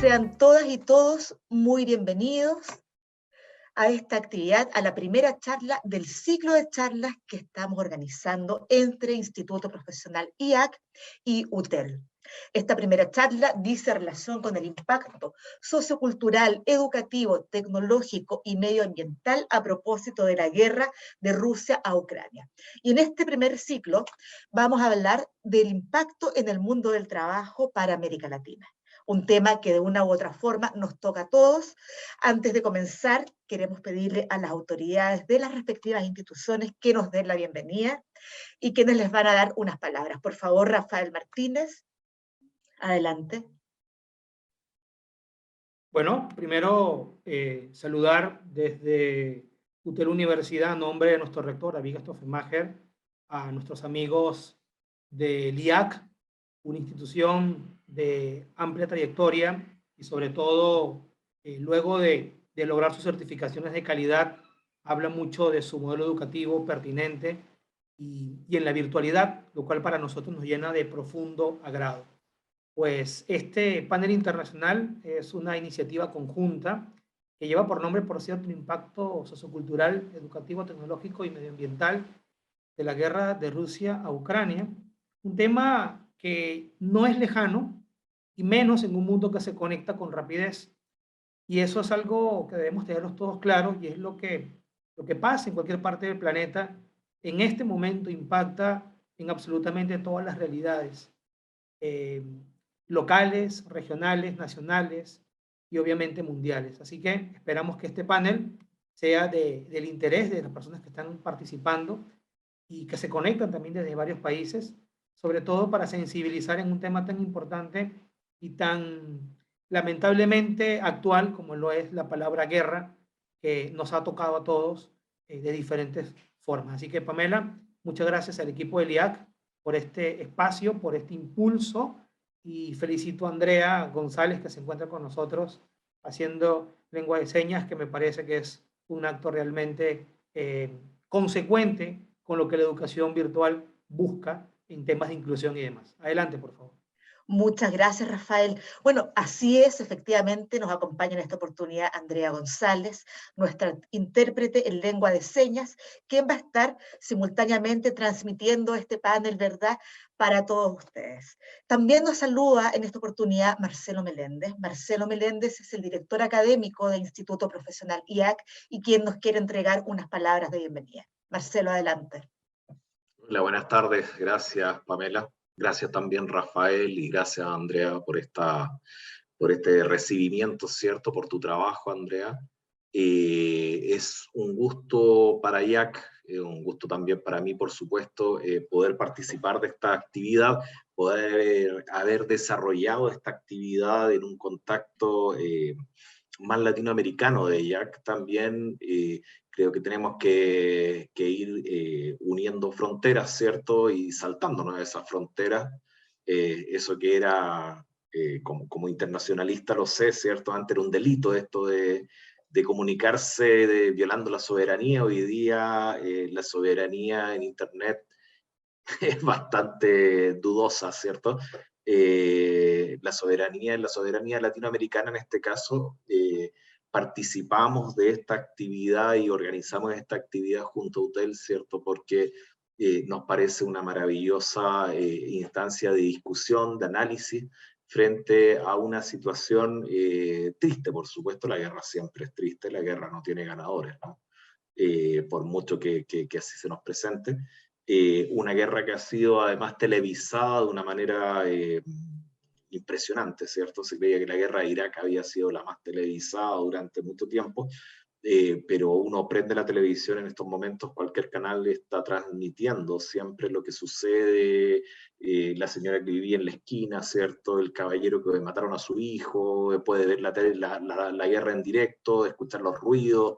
Sean todas y todos muy bienvenidos a esta actividad, a la primera charla del ciclo de charlas que estamos organizando entre Instituto Profesional IAC y UTEL. Esta primera charla dice relación con el impacto sociocultural, educativo, tecnológico y medioambiental a propósito de la guerra de Rusia a Ucrania. Y en este primer ciclo vamos a hablar del impacto en el mundo del trabajo para América Latina. Un tema que de una u otra forma nos toca a todos. Antes de comenzar, queremos pedirle a las autoridades de las respectivas instituciones que nos den la bienvenida y quienes les van a dar unas palabras. Por favor, Rafael Martínez, adelante. Bueno, primero saludar desde UTEL Universidad, a nombre de nuestro rector, Abiga Stoffenmacher, a nuestros amigos del IAC, una institución de amplia trayectoria y sobre todo, luego de lograr sus certificaciones de calidad, habla mucho de su modelo educativo pertinente y en la virtualidad, lo cual para nosotros nos llena de profundo agrado. Pues este panel internacional es una iniciativa conjunta que lleva por nombre, por cierto, el impacto sociocultural, educativo, tecnológico y medioambiental de la guerra de Rusia a Ucrania. Un tema que no es lejano y menos en un mundo que se conecta con rapidez. Y eso es algo que debemos tenerlos todos claros y es lo que pasa en cualquier parte del planeta. En este momento impacta en absolutamente todas las realidades. Locales, regionales, nacionales y obviamente mundiales. Así que esperamos que este panel sea del interés de las personas que están participando y que se conectan también desde varios países, sobre todo para sensibilizar en un tema tan importante y tan lamentablemente actual como lo es la palabra guerra, que nos ha tocado a todos de diferentes formas. Así que, Pamela, muchas gracias al equipo del IAC por este espacio, por este impulso, y felicito a Andrea González, que se encuentra con nosotros haciendo lengua de señas, que me parece que es un acto realmente consecuente con lo que la educación virtual busca en temas de inclusión y demás. Adelante, por favor. Muchas gracias, Rafael. Bueno, así es, efectivamente, nos acompaña en esta oportunidad Andrea González, nuestra intérprete en lengua de señas, quien va a estar simultáneamente transmitiendo este panel, ¿verdad?, para todos ustedes. También nos saluda en esta oportunidad Marcelo Meléndez. Marcelo Meléndez es el director académico del Instituto Profesional IAC y quien nos quiere entregar unas palabras de bienvenida. Marcelo, adelante. Hola, buenas tardes. Gracias, Pamela. Gracias también, Rafael, y gracias, Andrea, por este recibimiento, ¿cierto? Por tu trabajo, Andrea. Es un gusto para IAC, un gusto también para mí, por supuesto, poder participar de esta actividad, poder haber desarrollado esta actividad en un contacto más latinoamericano de IAC también. Creo que tenemos que ir uniendo fronteras, ¿cierto? Y saltándonos esas fronteras. Eso que era, como internacionalista lo sé, ¿cierto? Antes era un delito esto de comunicarse violando la soberanía. Hoy día la soberanía en Internet es bastante dudosa, ¿cierto? La soberanía latinoamericana en este caso, participamos de esta actividad y organizamos esta actividad junto a UTEL, ¿cierto? Porque nos parece una maravillosa instancia de discusión, de análisis, frente a una situación triste, por supuesto. La guerra siempre es triste, la guerra no tiene ganadores, ¿no? Por mucho que así se nos presente. Una guerra que ha sido además televisada de una manera impresionante, ¿cierto? Se creía que la guerra de Irak había sido la más televisada durante mucho tiempo, pero uno prende la televisión en estos momentos, cualquier canal está transmitiendo siempre lo que sucede, la señora que vivía en la esquina, ¿cierto? El caballero que mataron a su hijo, puede ver la guerra en directo, escuchar los ruidos.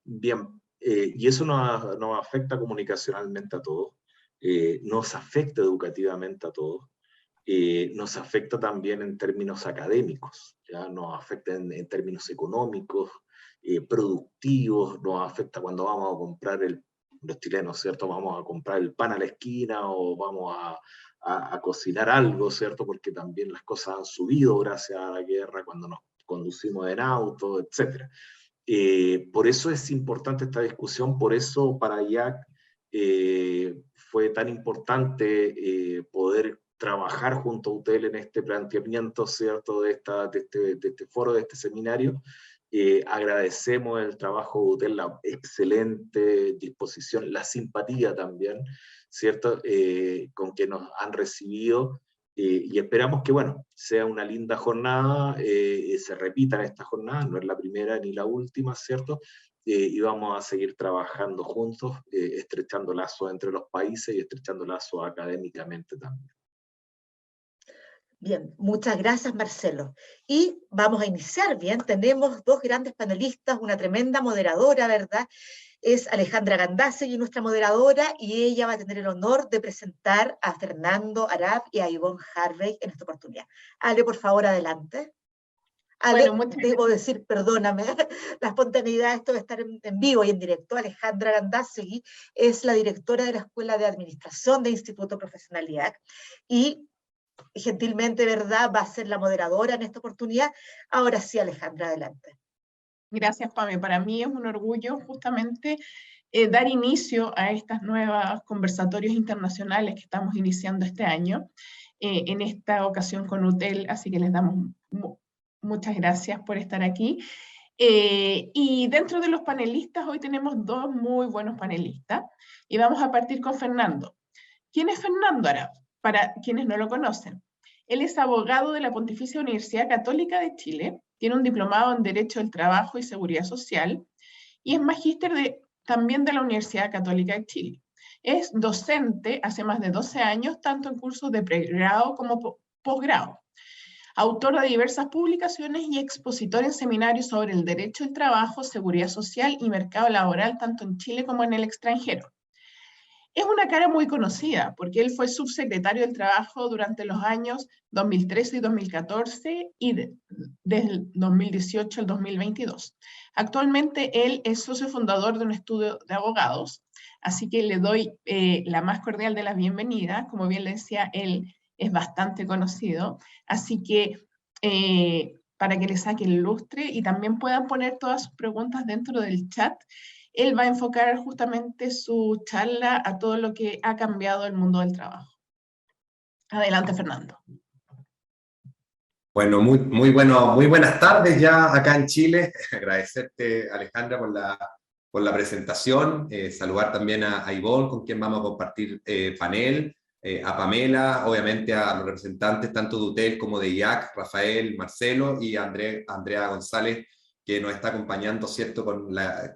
Bien, y eso nos afecta comunicacionalmente a todos, nos afecta educativamente a todos, nos afecta también en términos académicos, ¿ya? Nos afecta en términos económicos, productivos, nos afecta cuando vamos a comprar los chilenos, ¿cierto? Vamos a comprar el pan a la esquina o vamos a cocinar algo, ¿cierto? Porque también las cosas han subido gracias a la guerra cuando nos conducimos en auto, etc. Por eso es importante esta discusión, por eso para IAC fue tan importante poder trabajar junto a UTEL en este planteamiento, ¿cierto? De este foro, de este seminario. Agradecemos el trabajo de UTEL, la excelente disposición, la simpatía también, ¿cierto? Con que nos han recibido, y esperamos que, bueno, sea una linda jornada, se repitan estas jornadas, no es la primera ni la última, ¿cierto? Y vamos a seguir trabajando juntos, estrechando lazos entre los países y estrechando lazos académicamente también. Bien, muchas gracias, Marcelo. Y vamos a iniciar, bien, tenemos dos grandes panelistas, una tremenda moderadora, ¿verdad? Es Alejandra Gandásegui, nuestra moderadora, y ella va a tener el honor de presentar a Fernando Arap y a Ivonne Harvey en esta oportunidad. Ale, por favor, adelante. Ale, bueno, debo decir, perdóname, la espontaneidad, esto de estar en vivo y en directo. Alejandra Gandásegui es la directora de la Escuela de Administración de Instituto Profesional IAC, y gentilmente, ¿verdad?, va a ser la moderadora en esta oportunidad. Ahora sí, Alejandra, adelante. Gracias, Pame. Para mí es un orgullo justamente dar inicio a estas nuevas conversatorios internacionales que estamos iniciando este año, en esta ocasión con UTEL, así que les damos muchas gracias por estar aquí. Y dentro de los panelistas, hoy tenemos dos muy buenos panelistas, y vamos a partir con Fernando. ¿Quién es Fernando Arap? Para quienes no lo conocen. Él es abogado de la Pontificia Universidad Católica de Chile, tiene un diplomado en Derecho del Trabajo y Seguridad Social, y es magíster también de la Universidad Católica de Chile. Es docente hace más de 12 años, tanto en cursos de pregrado como posgrado. Autor de diversas publicaciones y expositor en seminarios sobre el derecho del trabajo, seguridad social y mercado laboral, tanto en Chile como en el extranjero. Es una cara muy conocida, porque él fue subsecretario del Trabajo durante los años 2013 y 2014 y desde el 2018 al 2022. Actualmente él es socio fundador de un estudio de abogados, así que le doy la más cordial de las bienvenidas. Como bien le decía, él es bastante conocido, así que para que le saque el lustre y también puedan poner todas sus preguntas dentro del chat. Él va a enfocar justamente su charla a todo lo que ha cambiado el mundo del trabajo. Adelante, Fernando. Bueno, muy buenas tardes ya acá en Chile. Agradecerte, Alejandra, por la presentación. Saludar también a Ivonne, con quien vamos a compartir panel, a Pamela, obviamente a los representantes tanto de UTEL como de IAC, Rafael, Marcelo, y a Andrea González, que nos está acompañando, ¿cierto?,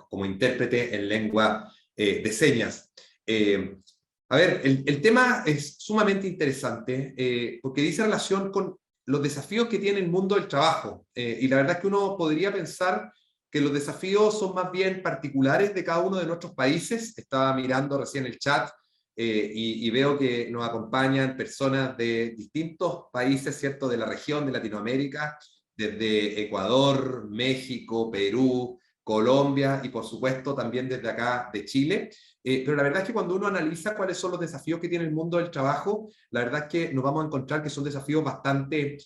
como intérprete en lengua de señas. A ver, el tema es sumamente interesante porque dice relación con los desafíos que tiene el mundo del trabajo. Y la verdad es que uno podría pensar que los desafíos son más bien particulares de cada uno de nuestros países. Estaba mirando recién el chat y veo que nos acompañan personas de distintos países, ¿cierto?, de la región de Latinoamérica, desde Ecuador, México, Perú, Colombia y por supuesto también desde acá de Chile. Pero la verdad es que cuando uno analiza cuáles son los desafíos que tiene el mundo del trabajo, la verdad es que nos vamos a encontrar que son desafíos bastante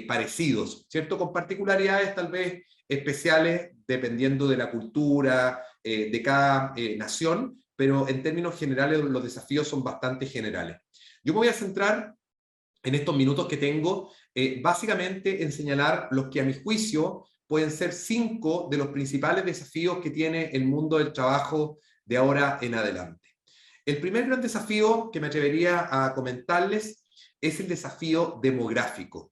parecidos, ¿cierto? Con particularidades tal vez especiales dependiendo de la cultura de cada nación, pero en términos generales los desafíos son bastante generales. Yo me voy a centrar en estos minutos que tengo básicamente en señalar los que a mi juicio pueden ser 5 de los principales desafíos que tiene el mundo del trabajo de ahora en adelante. El primer gran desafío que me atrevería a comentarles es el desafío demográfico.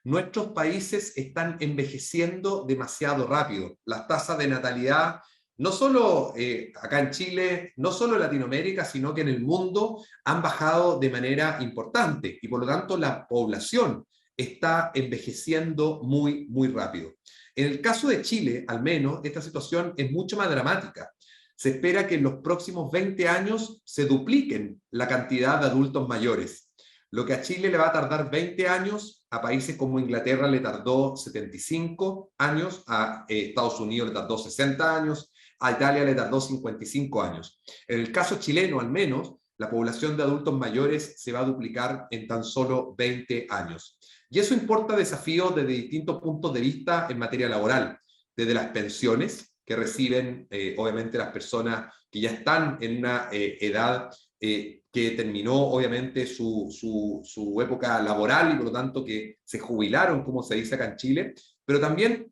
Nuestros países están envejeciendo demasiado rápido. Las tasas de natalidad, no solo acá en Chile, no solo en Latinoamérica, sino que en el mundo han bajado de manera importante y por lo tanto la población está envejeciendo muy rápido. En el caso de Chile, al menos, esta situación es mucho más dramática. Se espera que en los próximos 20 años se dupliquen la cantidad de adultos mayores. Lo que a Chile le va a tardar 20 años, a países como Inglaterra le tardó 75 años, a Estados Unidos le tardó 60 años, a Italia le tardó 55 años. En el caso chileno, al menos, la población de adultos mayores se va a duplicar en tan solo 20 años. Y eso importa desafíos desde distintos puntos de vista en materia laboral, desde las pensiones que reciben, obviamente, las personas que ya están en una edad que terminó, obviamente, su época laboral y, por lo tanto, que se jubilaron, como se dice acá en Chile, pero también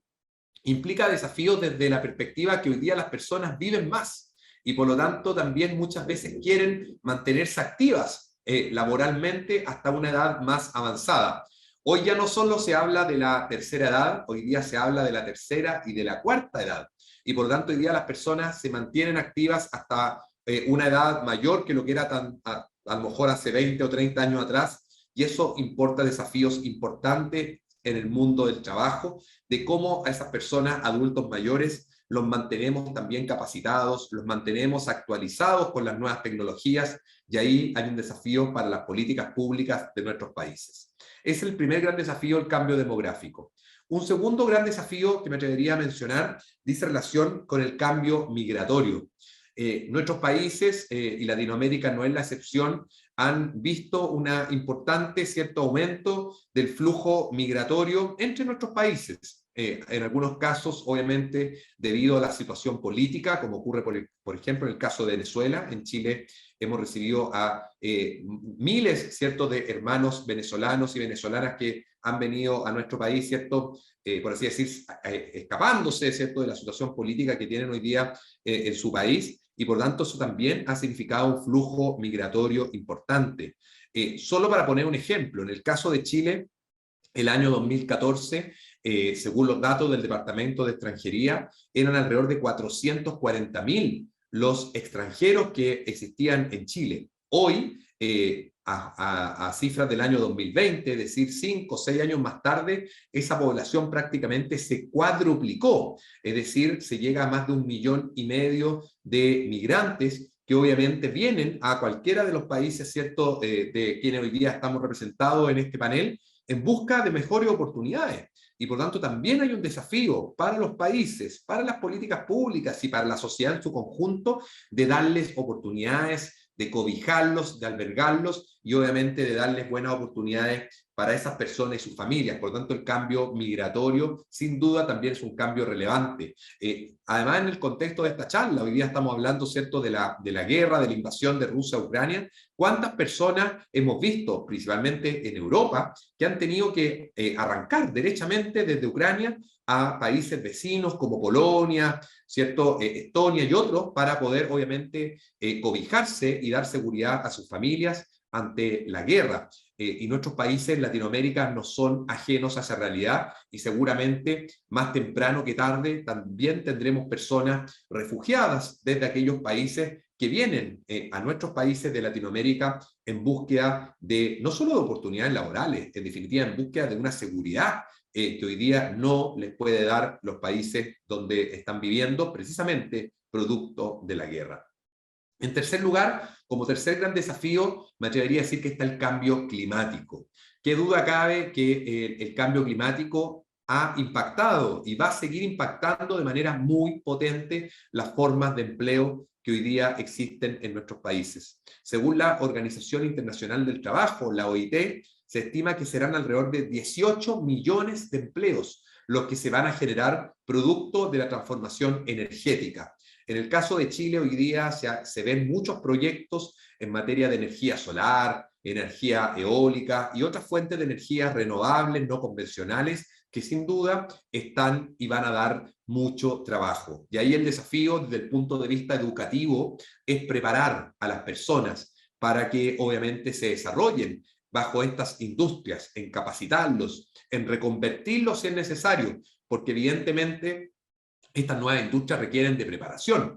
implica desafíos desde la perspectiva que hoy día las personas viven más y, por lo tanto, también muchas veces quieren mantenerse activas laboralmente hasta una edad más avanzada. Hoy ya no solo se habla de la tercera edad, hoy día se habla de la tercera y de la cuarta edad. Y por lo tanto, hoy día las personas se mantienen activas hasta una edad mayor que lo que era a lo mejor hace 20 o 30 años atrás. Y eso importa desafíos importantes en el mundo del trabajo, de cómo a esas personas, adultos mayores, los mantenemos también capacitados, los mantenemos actualizados con las nuevas tecnologías, y ahí hay un desafío para las políticas públicas de nuestros países. Es el primer gran desafío, el cambio demográfico. Un segundo gran desafío que me atrevería a mencionar dice relación con el cambio migratorio. Nuestros países, y Latinoamérica no es la excepción, han visto un importante cierto aumento del flujo migratorio entre nuestros países. En algunos casos, obviamente, debido a la situación política, como ocurre, por ejemplo, en el caso de Venezuela. En Chile hemos recibido a miles, ¿cierto?, de hermanos venezolanos y venezolanas que han venido a nuestro país, ¿cierto?, por así decir, escapándose, ¿cierto?, de la situación política que tienen hoy día en su país. Y por tanto eso también ha significado un flujo migratorio importante. Solo para poner un ejemplo, en el caso de Chile, el año 2014, según los datos del Departamento de Extranjería, eran alrededor de 440.000 los extranjeros que existían en Chile. Hoy, a cifras del año 2020, es decir, 5 o 6 años más tarde, esa población prácticamente se cuadruplicó, es decir, se llega a más de 1,5 millones de migrantes que obviamente vienen a cualquiera de los países, ¿cierto?, de quienes hoy día estamos representados en este panel, en busca de mejores oportunidades. Y por tanto también hay un desafío para los países, para las políticas públicas y para la sociedad en su conjunto, de darles oportunidades, de cobijarlos, de albergarlos y obviamente de darles buenas oportunidades para esas personas y sus familias. Por lo tanto, el cambio migratorio, sin duda, también es un cambio relevante. Además, en el contexto de esta charla, hoy día estamos hablando, ¿cierto?, de la guerra, de la invasión de Rusia a Ucrania. ¿Cuántas personas hemos visto, principalmente en Europa, que han tenido que arrancar derechamente desde Ucrania a países vecinos como Polonia, ¿cierto?, Estonia y otros, para poder, obviamente, cobijarse y dar seguridad a sus familias ante la guerra? Y nuestros países en Latinoamérica no son ajenos a esa realidad, y seguramente más temprano que tarde también tendremos personas refugiadas desde aquellos países que vienen a nuestros países de Latinoamérica en búsqueda de no solo de oportunidades laborales, en definitiva en búsqueda de una seguridad que hoy día no les puede dar los países donde están viviendo, precisamente producto de la guerra. En tercer lugar, como tercer gran desafío, me atrevería a decir que está el cambio climático. Qué duda cabe que el cambio climático ha impactado y va a seguir impactando de manera muy potente las formas de empleo que hoy día existen en nuestros países. Según la Organización Internacional del Trabajo, la OIT, se estima que serán alrededor de 18 millones de empleos los que se van a generar producto de la transformación energética. En el caso de Chile, hoy día se ven muchos proyectos en materia de energía solar, energía eólica y otras fuentes de energía renovables, no convencionales, que sin duda están y van a dar mucho trabajo. Y ahí el desafío desde el punto de vista educativo es preparar a las personas para que obviamente se desarrollen bajo estas industrias, en capacitarlos, en reconvertirlos si es necesario, porque evidentemente estas nuevas industrias requieren de preparación.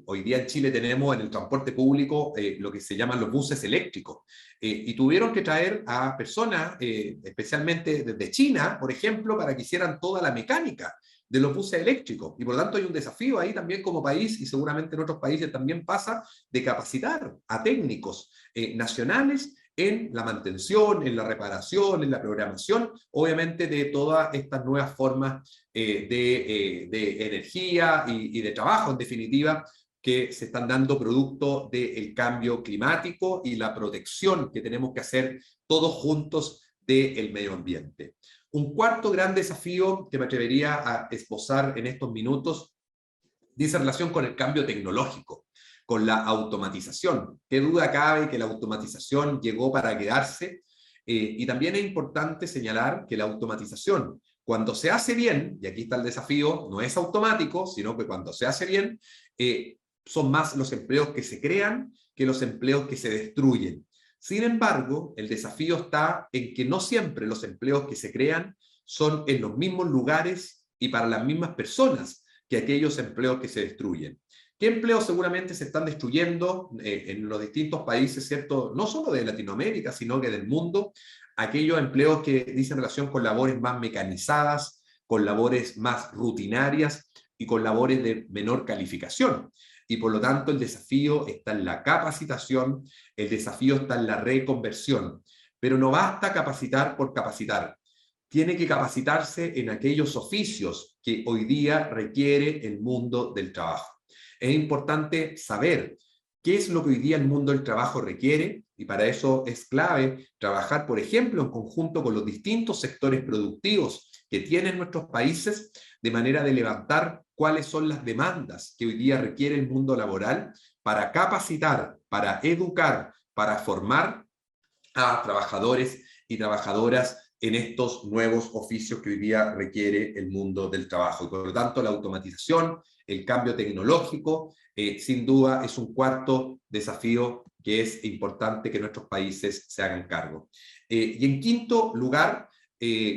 Hoy día en Chile tenemos en el transporte público lo que se llaman los buses eléctricos, y tuvieron que traer a personas, especialmente desde China, por ejemplo, para que hicieran toda la mecánica de los buses eléctricos. Y por lo tanto hay un desafío ahí también como país, y seguramente en otros países también pasa, de capacitar a técnicos nacionales en la mantención, en la reparación, en la programación, obviamente de todas estas nuevas formas de energía y de trabajo, en definitiva, que se están dando producto del cambio climático y la protección que tenemos que hacer todos juntos del medio ambiente. Un cuarto gran desafío que me atrevería a esbozar en estos minutos dice relación con el cambio tecnológico, con la automatización. Qué duda cabe que la automatización llegó para quedarse, y también es importante señalar que la automatización, cuando se hace bien, y aquí está el desafío, no es automático, sino que cuando se hace bien, son más los empleos que se crean que los empleos que se destruyen. Sin embargo, el desafío está en que no siempre los empleos que se crean son en los mismos lugares y para las mismas personas que aquellos empleos que se destruyen. ¿Qué empleos seguramente se están destruyendo en los distintos países, ¿cierto? No solo de Latinoamérica, sino que del mundo. Aquellos empleos que dicen relación con labores más mecanizadas, con labores más rutinarias y con labores de menor calificación. Y por lo tanto el desafío está en la capacitación, el desafío está en la reconversión. Pero no basta capacitar por capacitar. Tiene que capacitarse en aquellos oficios que hoy día requiere el mundo del trabajo. Es importante saber qué es lo que hoy día el mundo del trabajo requiere, y para eso es clave trabajar, por ejemplo, en conjunto con los distintos sectores productivos que tienen nuestros países, de manera de levantar cuáles son las demandas que hoy día requiere el mundo laboral para capacitar, para educar, para formar a trabajadores y trabajadoras en estos nuevos oficios que hoy día requiere el mundo del trabajo. Y por lo tanto, la automatización, el cambio tecnológico, sin duda es un cuarto desafío que es importante que nuestros países se hagan cargo. Y en quinto lugar,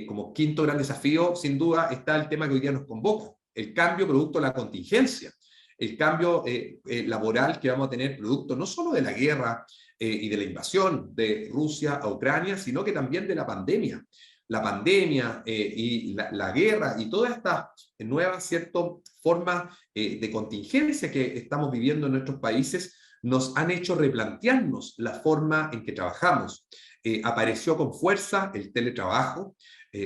como quinto gran desafío, sin duda está el tema que hoy día nos convoca, el cambio producto de la contingencia, el cambio laboral que vamos a tener producto no solo de la guerra y de la invasión de Rusia a Ucrania, sino que también de la pandemia. La pandemia y la guerra y todas estas nuevas, ¿cierto?, formas de contingencia que estamos viviendo en nuestros países nos han hecho replantearnos la forma en que trabajamos. Apareció con fuerza el teletrabajo.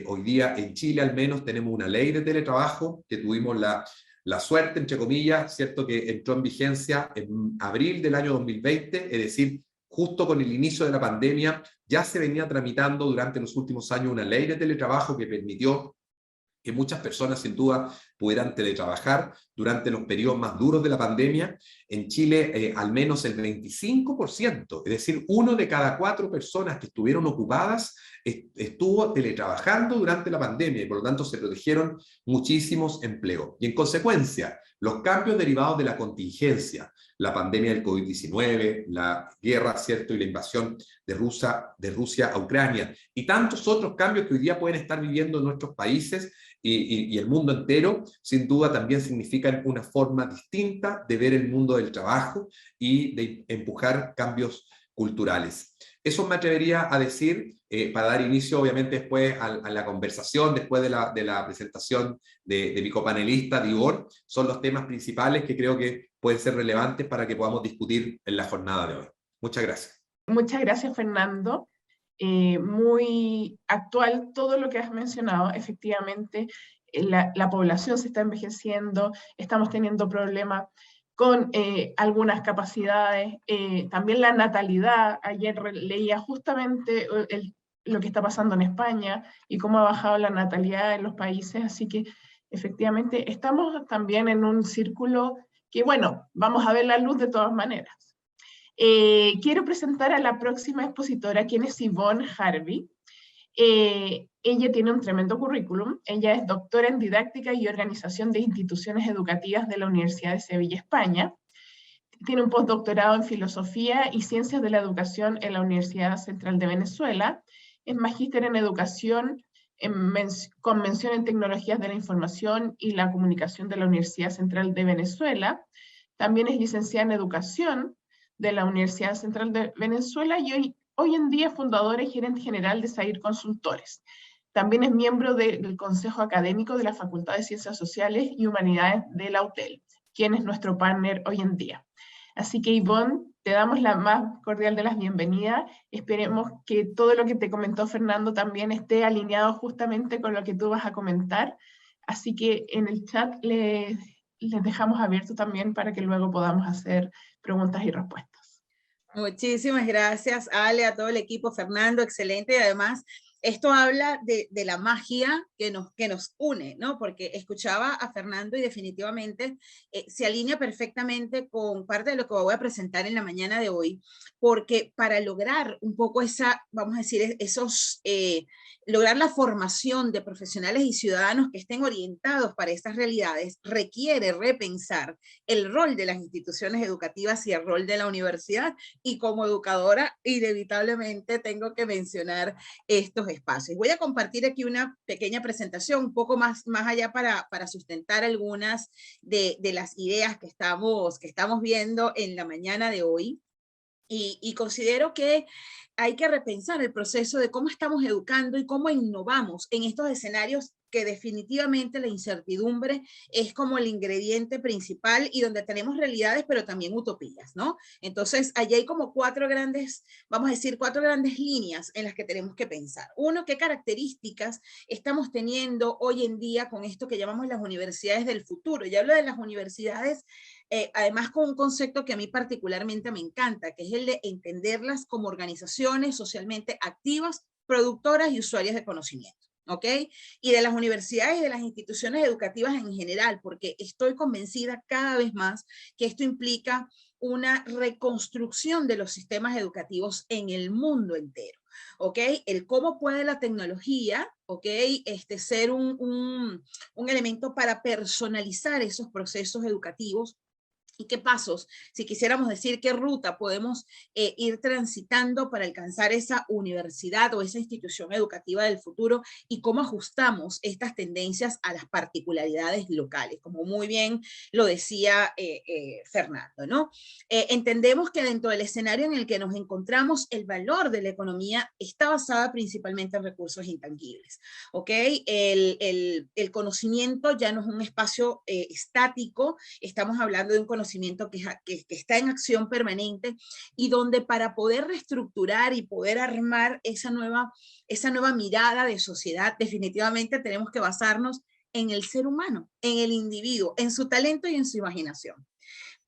Hoy día en Chile al menos tenemos una ley de teletrabajo que tuvimos la suerte, entre comillas, ¿cierto?, que entró en vigencia en abril del año 2020, es decir, justo con el inicio de la pandemia. Ya se venía tramitando durante los últimos años una ley de teletrabajo que permitió que muchas personas sin duda pudieran teletrabajar durante los periodos más duros de la pandemia. En Chile al menos el 25%, es decir, 1 de cada 4 personas que estuvieron ocupadas estuvo teletrabajando durante la pandemia, y por lo tanto se protegieron muchísimos empleos. Y en consecuencia, los cambios derivados de la contingencia, la pandemia del COVID-19, la guerra, ¿cierto?, y la invasión de Rusia a Ucrania, y tantos otros cambios que hoy día pueden estar viviendo en nuestros países y el mundo entero, sin duda también significan una forma distinta de ver el mundo del trabajo y de empujar cambios culturales. Eso me atrevería a decir, para dar inicio obviamente después a la conversación, después de la presentación de mi copanelista, Igor. Son los temas principales que creo que pueden ser relevantes para que podamos discutir en la jornada de hoy. Muchas gracias. Muchas gracias, Fernando. Muy actual todo lo que has mencionado. Efectivamente, la población se está envejeciendo, estamos teniendo problemas con algunas capacidades, también la natalidad. Ayer leía justamente lo que está pasando en España y cómo ha bajado la natalidad en los países, así que efectivamente estamos también en un círculo que, bueno, vamos a ver la luz de todas maneras. Quiero presentar a la próxima expositora, quien es Yvonne Harvey. Ella tiene un tremendo currículum. Ella es doctora en didáctica y organización de instituciones educativas de la Universidad de Sevilla, España. Tiene un postdoctorado en filosofía y ciencias de la educación en la Universidad Central de Venezuela. Es magíster en educación con mención en tecnologías de la información y la comunicación de la Universidad Central de Venezuela. También es licenciada en educación de la Universidad Central de Venezuela y hoy en día es fundadora y gerente general de Sair Consultores. También es miembro del Consejo Académico de la Facultad de Ciencias Sociales y Humanidades de la UTEL, quien es nuestro partner hoy en día. Así que, Yvonne, te damos la más cordial de las bienvenidas. Esperemos que todo lo que te comentó Fernando también esté alineado justamente con lo que tú vas a comentar. Así que en el chat les dejamos abierto también para que luego podamos hacer preguntas y respuestas. Muchísimas gracias, Ale, a todo el equipo. Fernando, excelente. Y además, esto habla de la magia que nos une, ¿no? Porque escuchaba a Fernando y definitivamente se alinea perfectamente con parte de lo que voy a presentar en la mañana de hoy, porque para lograr un poco esa, vamos a decir, lograr la formación de profesionales y ciudadanos que estén orientados para estas realidades, requiere repensar el rol de las instituciones educativas y el rol de la universidad. Y como educadora, inevitablemente tengo que mencionar estos espacios. Voy a compartir aquí una pequeña presentación, un poco más allá para sustentar algunas de las ideas que estamos viendo en la mañana de hoy. Y considero que hay que repensar el proceso de cómo estamos educando y cómo innovamos en estos escenarios que definitivamente la incertidumbre es como el ingrediente principal y donde tenemos realidades, pero también utopías, ¿no? Entonces, allí hay como cuatro grandes líneas en las que tenemos que pensar. Uno, ¿qué características estamos teniendo hoy en día con esto que llamamos las universidades del futuro? Y hablo de las universidades además con un concepto que a mí particularmente me encanta, que es el de entenderlas como organizaciones socialmente activas, productoras y usuarias de conocimiento. ¿Ok? Y de las universidades y de las instituciones educativas en general, porque estoy convencida cada vez más que esto implica una reconstrucción de los sistemas educativos en el mundo entero. ¿Ok? El cómo puede la tecnología, ¿ok? Ser un elemento para personalizar esos procesos educativos. ¿Y qué pasos, si quisiéramos decir qué ruta podemos ir transitando para alcanzar esa universidad o esa institución educativa del futuro y cómo ajustamos estas tendencias a las particularidades locales, como muy bien lo decía Fernando, ¿no? Entendemos que dentro del escenario en el que nos encontramos, el valor de la economía está basada principalmente en recursos intangibles, ¿ok? El conocimiento ya no es un espacio estático, estamos hablando de un conocimiento que está en acción permanente y donde para poder reestructurar y poder armar esa nueva mirada de sociedad, definitivamente tenemos que basarnos en el ser humano, en el individuo, en su talento y en su imaginación.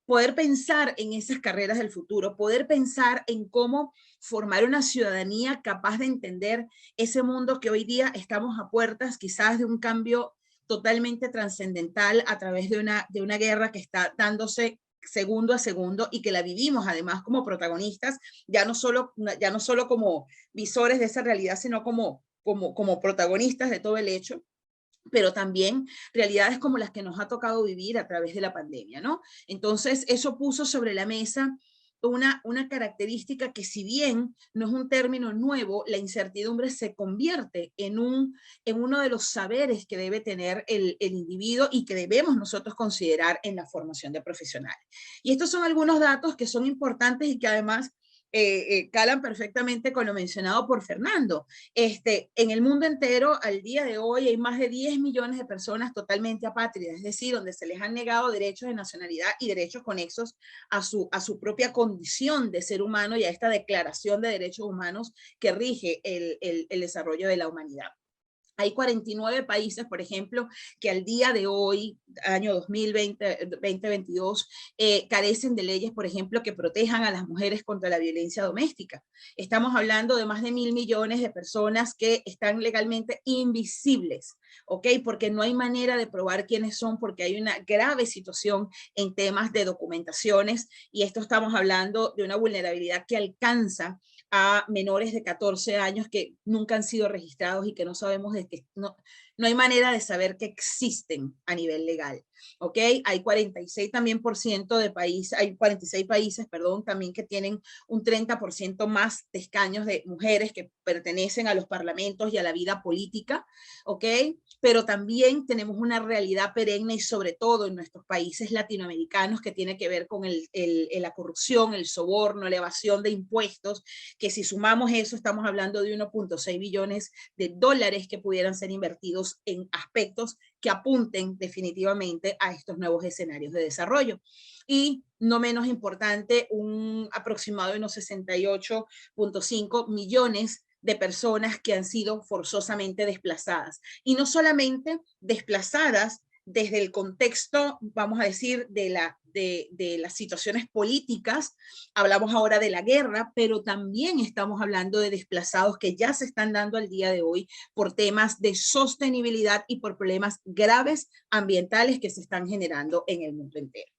Poder pensar en esas carreras del futuro, poder pensar en cómo formar una ciudadanía capaz de entender ese mundo que hoy día estamos a puertas quizás de un cambio totalmente trascendental a través de una guerra que está dándose segundo a segundo y que la vivimos además como protagonistas, ya no solo como visores de esa realidad, sino como protagonistas de todo el hecho, pero también realidades como las que nos ha tocado vivir a través de la pandemia, ¿no? Entonces, eso puso sobre la mesa una característica que, si bien no es un término nuevo, la incertidumbre se convierte en uno de los saberes que debe tener el individuo y que debemos nosotros considerar en la formación de profesionales. Y estos son algunos datos que son importantes y que además calan perfectamente con lo mencionado por Fernando. En el mundo entero, al día de hoy, hay más de 10 millones de personas totalmente apátridas, es decir, donde se les han negado derechos de nacionalidad y derechos conexos a su propia condición de ser humano y a esta declaración de derechos humanos que rige el desarrollo de la humanidad. Hay 49 países, por ejemplo, que al día de hoy, año 2022, carecen de leyes, por ejemplo, que protejan a las mujeres contra la violencia doméstica. Estamos hablando de más de 1.000 millones de personas que están legalmente invisibles, ¿ok? Porque no hay manera de probar quiénes son, porque hay una grave situación en temas de documentaciones, y esto estamos hablando de una vulnerabilidad que alcanza a menores de 14 años que nunca han sido registrados y que no sabemos de que no hay manera de saber que existen a nivel legal, ¿ok? Hay 46 también % de países, hay 46 países, perdón, también que tienen un 30% más de escaños de mujeres que pertenecen a los parlamentos y a la vida política, ¿ok? pero también tenemos una realidad perenne y sobre todo en nuestros países latinoamericanos que tiene que ver con la corrupción, el soborno, la evasión de impuestos, que si sumamos eso estamos hablando de 1.6 billones de dólares que pudieran ser invertidos en aspectos que apunten definitivamente a estos nuevos escenarios de desarrollo. Y no menos importante, un aproximado de unos 68.5 millones de personas que han sido forzosamente desplazadas. Y no solamente desplazadas desde el contexto, vamos a decir, de las situaciones políticas, hablamos ahora de la guerra, pero también estamos hablando de desplazados que ya se están dando al día de hoy por temas de sostenibilidad y por problemas graves ambientales que se están generando en el mundo entero.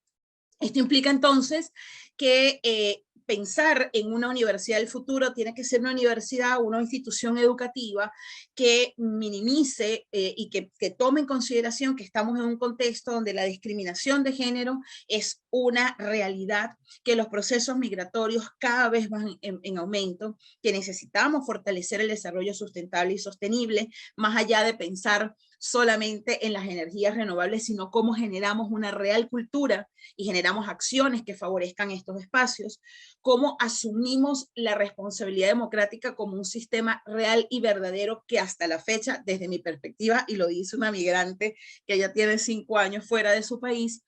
Esto implica entonces que pensar en una universidad del futuro tiene que ser una universidad, una institución educativa que minimice y que tome en consideración que estamos en un contexto donde la discriminación de género es una realidad, que los procesos migratorios cada vez van en aumento, que necesitamos fortalecer el desarrollo sustentable y sostenible, más allá de pensar solamente en las energías renovables, sino cómo generamos una real cultura y generamos acciones que favorezcan estos espacios, cómo asumimos la responsabilidad democrática como un sistema real y verdadero que hasta la fecha, desde mi perspectiva, y lo dice una migrante que ya tiene 5 años fuera de su país,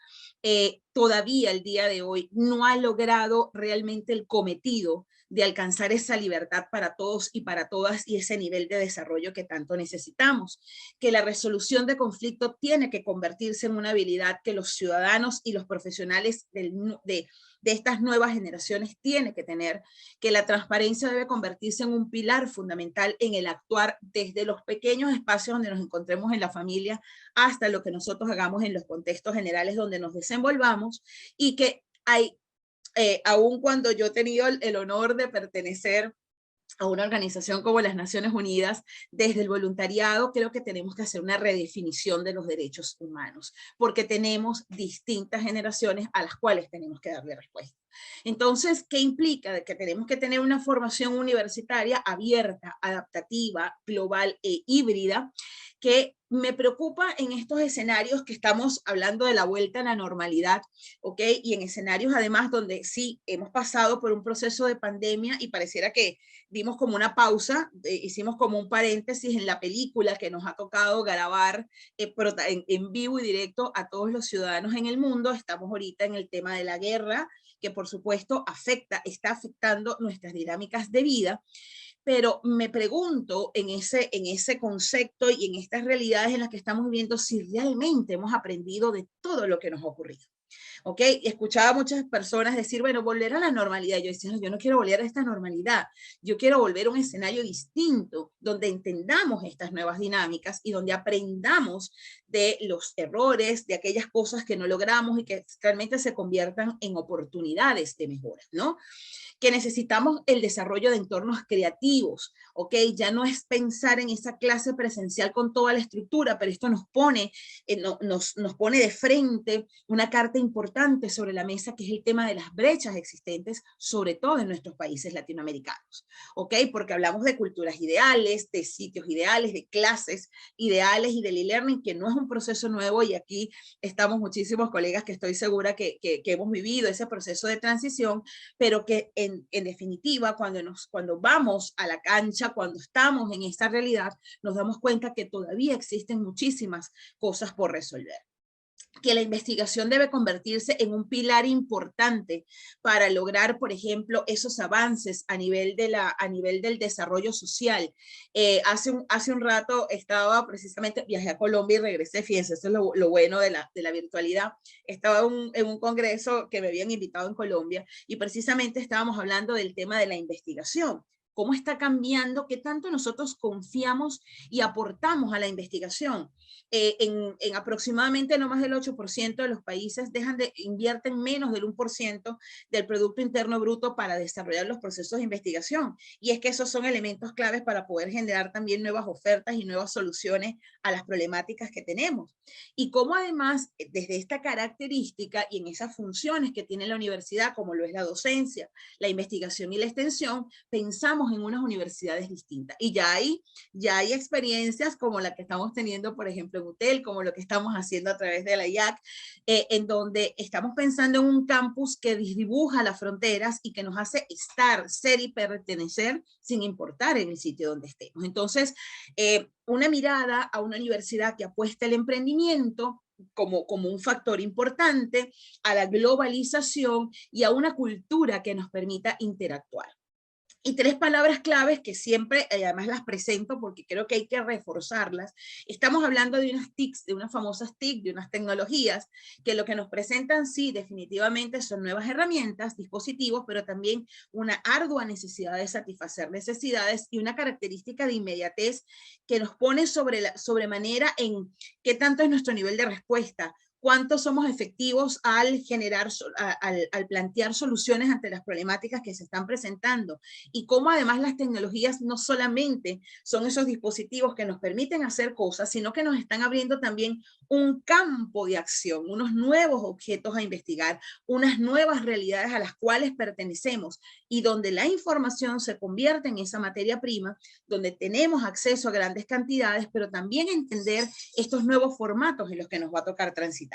todavía el día de hoy no ha logrado realmente el cometido de alcanzar esa libertad para todos y para todas y ese nivel de desarrollo que tanto necesitamos, que la resolución de conflicto tiene que convertirse en una habilidad que los ciudadanos y los profesionales de estas nuevas generaciones tienen que tener, que la transparencia debe convertirse en un pilar fundamental en el actuar desde los pequeños espacios donde nos encontremos en la familia hasta lo que nosotros hagamos en los contextos generales donde nos desenvolvamos, y que hay aun cuando yo he tenido el honor de pertenecer a una organización como las Naciones Unidas, desde el voluntariado creo que tenemos que hacer una redefinición de los derechos humanos, porque tenemos distintas generaciones a las cuales tenemos que darle respuesta. Entonces, ¿qué implica? De que tenemos que tener una formación universitaria abierta, adaptativa, global e híbrida, que me preocupa en estos escenarios que estamos hablando de la vuelta a la normalidad, ¿ok? Y en escenarios además donde sí hemos pasado por un proceso de pandemia y pareciera que dimos como una pausa, hicimos como un paréntesis en la película que nos ha tocado grabar en vivo y directo a todos los ciudadanos en el mundo. Estamos ahorita en el tema de la guerra, que por supuesto está afectando nuestras dinámicas de vida. Pero me pregunto en ese concepto y en estas realidades en las que estamos viviendo si realmente hemos aprendido de todo lo que nos ha ocurrido. ¿Ok? Escuchaba a muchas personas decir, bueno, volver a la normalidad. Yo decía, no, yo no quiero volver a esta normalidad. Yo quiero volver a un escenario distinto, donde entendamos estas nuevas dinámicas y donde aprendamos de los errores, de aquellas cosas que no logramos y que realmente se conviertan en oportunidades de mejora, ¿no? Que necesitamos el desarrollo de entornos creativos, ¿ok? Ya no es pensar en esa clase presencial con toda la estructura, pero esto nos pone de frente una carta importante sobre la mesa, que es el tema de las brechas existentes, sobre todo en nuestros países latinoamericanos, ¿ok? Porque hablamos de culturas ideales, de sitios ideales, de clases ideales y del e-learning, que no es un proceso nuevo, y aquí estamos muchísimos colegas que estoy segura que hemos vivido ese proceso de transición, pero que en definitiva, cuando vamos a la cancha, cuando estamos en esta realidad, nos damos cuenta que todavía existen muchísimas cosas por resolver. Que la investigación debe convertirse en un pilar importante para lograr, por ejemplo, esos avances a nivel del desarrollo social. Hace un rato viajé a Colombia y regresé, fíjense, eso es lo bueno de la virtualidad. Estaba en un congreso que me habían invitado en Colombia y precisamente estábamos hablando del tema de la investigación. ¿Cómo está cambiando? ¿Qué tanto nosotros confiamos y aportamos a la investigación? En aproximadamente no más del 8% de los países invierten menos del 1% del Producto Interno Bruto para desarrollar los procesos de investigación. Y es que esos son elementos claves para poder generar también nuevas ofertas y nuevas soluciones a las problemáticas que tenemos. Y cómo además, desde esta característica y en esas funciones que tiene la universidad, como lo es la docencia, la investigación y la extensión, pensamos estamos en unas universidades distintas. Y ya hay experiencias como la que estamos teniendo, por ejemplo, en UTEL, como lo que estamos haciendo a través de la IAC, en donde estamos pensando en un campus que dibuja las fronteras y que nos hace estar, ser y pertenecer sin importar en el sitio donde estemos. Entonces, una mirada a una universidad que apuesta al emprendimiento como un factor importante, a la globalización y a una cultura que nos permita interactuar. Y 3 palabras claves que siempre, además las presento porque creo que hay que reforzarlas. Estamos hablando de unas TICs, de unas famosas TIC, de unas tecnologías, que lo que nos presentan, sí, definitivamente son nuevas herramientas, dispositivos, pero también una ardua necesidad de satisfacer necesidades y una característica de inmediatez que nos pone sobremanera en qué tanto es nuestro nivel de respuesta, cuánto somos efectivos al plantear soluciones ante las problemáticas que se están presentando y cómo además las tecnologías no solamente son esos dispositivos que nos permiten hacer cosas, sino que nos están abriendo también un campo de acción, unos nuevos objetos a investigar, unas nuevas realidades a las cuales pertenecemos y donde la información se convierte en esa materia prima, donde tenemos acceso a grandes cantidades, pero también entender estos nuevos formatos en los que nos va a tocar transitar.